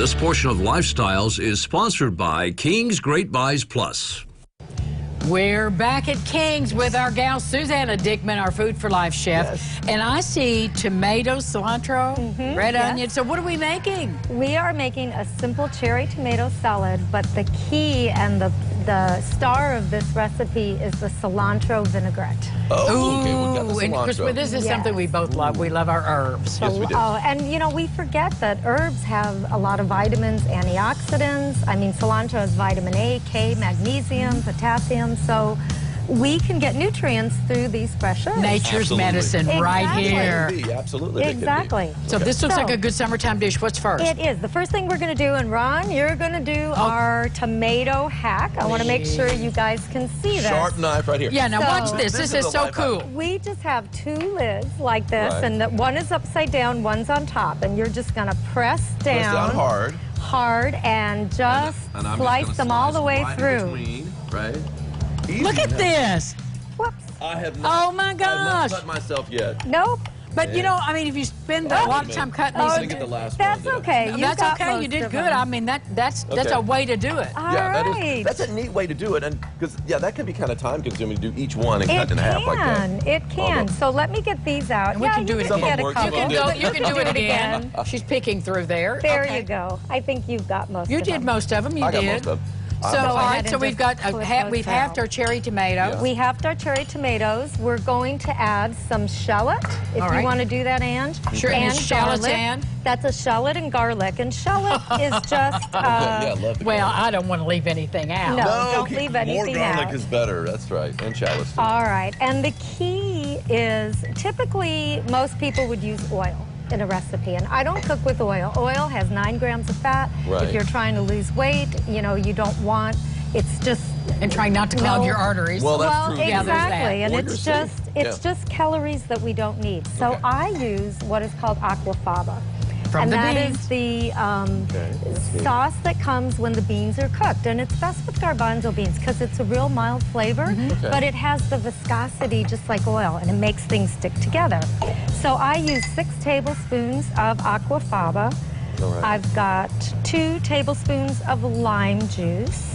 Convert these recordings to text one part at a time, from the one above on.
This portion of Lifestyles is sponsored by King's Great Buys Plus. We're back at King's with our gal Susannah Dickman, our Food for Life chef. Yes. And I see tomatoes, cilantro, red onion. So what are we making? We are making a simple cherry tomato salad, but the key and the star of this recipe is the cilantro vinaigrette. Oh, okay, we've got the And cilantro. Chris, this is something we both love. We love our herbs. Yes, we do. Oh, and you know, we forget that herbs have a lot of vitamins, antioxidants. I mean, cilantro has vitamin A, K, magnesium, potassium. So we can get nutrients through these fresh herbs. Nature's medicine right Exactly. here. It can be, absolutely. it can be. Exactly. So Okay. this looks like So- a good summertime dish. What's first? It is. The first thing we're going to do, and Ron, you're going to do our tomato hack. I want to make sure you guys can see this. Sharp knife right here. Yeah, now So- watch this. This This is is a so life cool. hack. We just have two lids like this, Right. and one is upside down, one's on top, and you're just going to press Press down down hard. hard and just And I'm slice just them gonna all the slice way right in through. between, right? Easy. Look at this. Whoops. I have not, Oh, my I have gosh. not cut myself yet. Nope. But you know, I mean, if you spend a lot of time cutting I these, didn't get the last That's one. okay. You that's got okay. You most did of good. them. I mean, that's Okay. a way to do it. All Yeah, right. that's a neat way to do it, and because that can be kind of time consuming to do each one and It cut in half like that. can. It can. Although- So let me get these out. And we can do you it can again. get a Some of couple. them work, You can do it again. She's picking through there. There Okay. you go. I think you've got most You of did them. most of them. You I got did. most of them. So, I'm all ahead right. and So we've just got flip those we've halved out. our cherry tomatoes. Yeah. We have our cherry tomatoes. We're going to add some shallot, if All you right. want to do that, Ange. Sure, and shallots garlic. and? That's a shallot and garlic. And shallot is just, Yeah, I love the Well, garlic. I don't want to leave anything out. No. No, don't leave anything more garlic out. is better. That's right, and shallots too. all right. And the key is typically most people would use oil in a recipe, and I don't cook with oil. Oil has 9 grams of fat. Right. If you're trying to lose weight, you know, you don't want, it's just And trying not to clog No. your arteries. Well, that's well, true. Yeah, there's that. exactly, and Or it's your just seed. it's Yeah. just calories that we don't need. So Okay. I use what is called aquafaba, From and the that beans. is the Okay. sauce that comes when the beans are cooked, and it's best with garbanzo beans because it's a real mild flavor, Okay. but it has the viscosity just like oil, and it makes things stick together. So I use 6 tablespoons of aquafaba. All right. I've got 2 tablespoons of lime juice.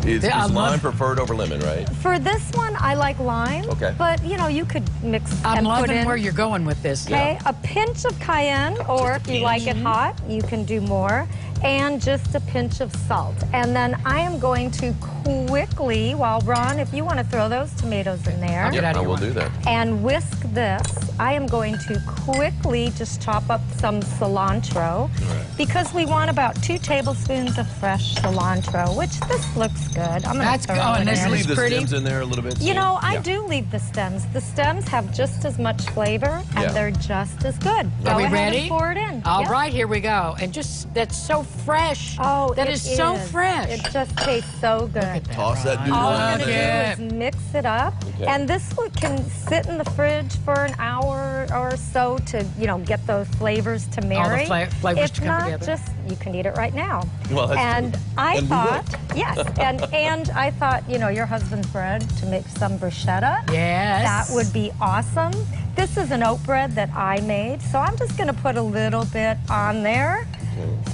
Is Yeah, I love- lime preferred over lemon, right? For this one, I like lime. Okay. But, you know, you could mix I'm and put loving in. where you're going with this. Okay, a pinch of cayenne, or if you like it hot, you can do more. And just a pinch of salt. And then I am going to quickly, while Ron, if you want to throw those tomatoes in there, Get out of I your will way. do that. and whisk this, I am going to quickly just chop up some cilantro, because we want about 2 tablespoons of fresh cilantro, which this looks good. I'm going That's to good. throw Oh, it and in this there. is Leave the pretty. stems in there a little bit. You too. know, I Yeah. do leave the stems. The stems have just as much flavor, and Yeah. they're just as good. Are Go we ahead ready? and pour it in. All Yep. right, here we go. And just, that's so fresh. Oh, that it is so fresh. It just tastes so good. Look at that, Toss that Ron. do All rag we're in going there. to do is mix it up. Okay. And this one can sit in the fridge for an hour or so to, you know, get those flavors to marry. flavors if to come not, together. just, you can eat it right now. Well, that's and true. I And we will. thought, yes, and I thought, you know, your husband's bread, to make some bruschetta. Yes. That would be awesome. This is an oat bread that I made, so I'm just going to put a little bit on there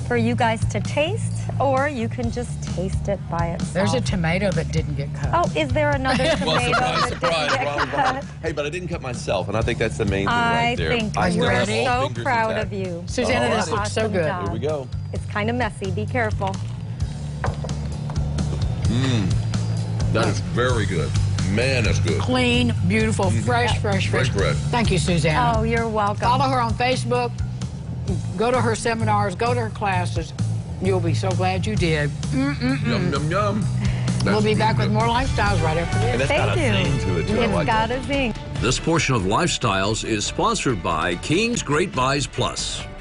for you guys to taste, or you can just taste it by itself. There's a tomato that didn't get cut. Oh, is there another Well, tomato surprise, that surprise. didn't Ron get was behind. cut? Hey, but I didn't cut myself, and I think that's the main thing I right there. think Are you we're ready? so Fingers proud intact. of you. Susanna, All this right. looks so Awesome good. job. Here we go. It's kind of messy. Be careful. That is very good. Man, that's good. Clean, beautiful, fresh Fresh bread. Thank you, Susanna. Oh, you're welcome. Follow her on Facebook. Go to her seminars. Go to her classes. You'll be so glad you did. Yum, yum, yum. We'll That's be back really with good. more lifestyles right after And this. that's got a They do. zing to it, too. I It's like got that. a zing. This portion of Lifestyles is sponsored by King's Great Buys Plus.